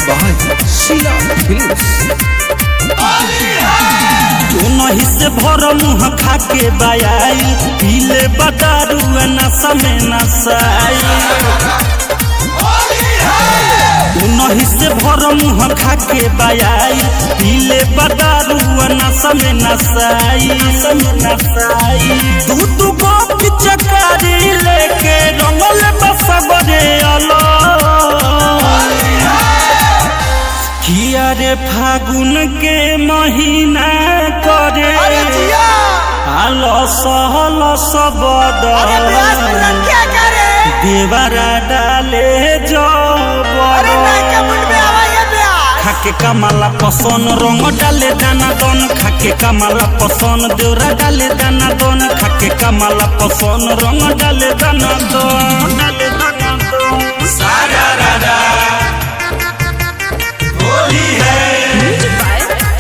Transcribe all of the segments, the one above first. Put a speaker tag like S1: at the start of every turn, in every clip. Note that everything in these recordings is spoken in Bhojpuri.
S1: by Sheila Films।
S2: तू नहीं से भर मुँह खाके बायाई पीले बतारू नशा में नशाई। तू नहीं से भर मुँह खाके बायाई पीले बतारू नशा में नशाई। तू गोपी चकारी लेके रंगल बसबरे अलो किया रे फागुन के महीना करे आलो सहल सबद देवरा डाले जबर खाके कमला पसंद रंग डाले दाना दन खाके कमला पसंद देवरा डाले दाना दन खाके कमला पसंद रंग डाले दाना दन डाले दाना दन सारा राजा होली है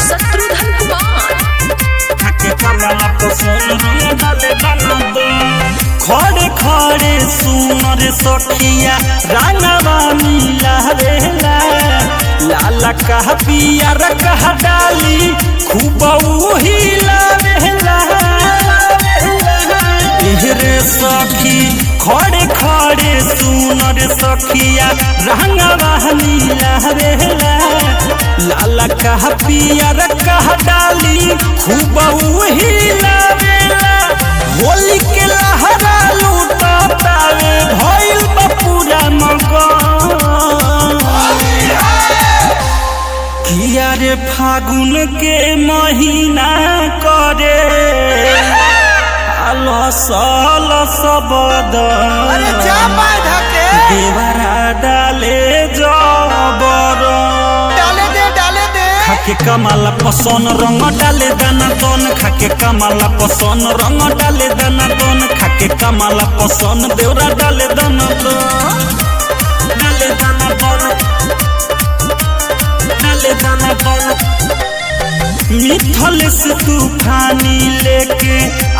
S3: शत्रुघ्न कुमार
S2: खाके कमला पसंद रंग डाले दाना दन खड़े खड़े सुनर सखिया रंगवा मिला रेला लाला कह पियर कह डाली खूब हिला रेला रे सखी खड़े खड़े सुनर सखिया रंगवा मिला रेला लाला कह पियर कह डाली खूब हिला रेला होली के लहरा लूटावे भइल बा पूरा मगन किया रे फागुन के महीना करे आलो साल सबद देवरा डाले जबर खाके कमला पसंद रंग डाले दाना दन खाके कमला पसंद रंग डाले दाना दन खाके कमला पसंद देवरा डाले दाना दन डाले दाना दन डाले दाना दन मिथल से तूफानी लेके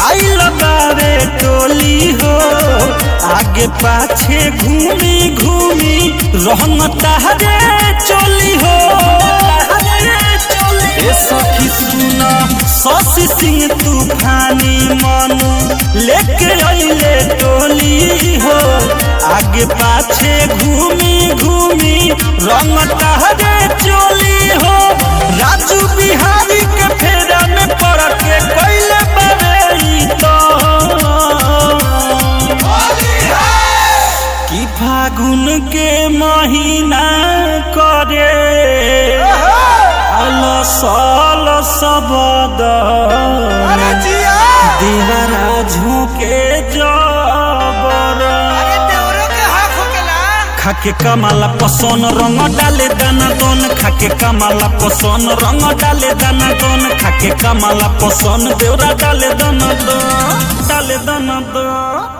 S2: आइल बावे टोली हो आगे पाछे घूमी घूमी रंग तारे चोली हो सखी सुना शशि सिंह तूफानी मनु लेके अइले टोली हो आगे पाछे घूमी घूमी रंग तारे चोली हो राजू बिहारी के फेरा में पड़ के कोइले बवेई तो कि फागुन के महीना करे साल सबद देवरा झोंके जबर खाके कमला पसंद रंग डाले दाना दन खाके कमला पसंद रंग डाले दाना दन खाके कमला पसंद देवरा डाले दाना दन डाले दाना दन।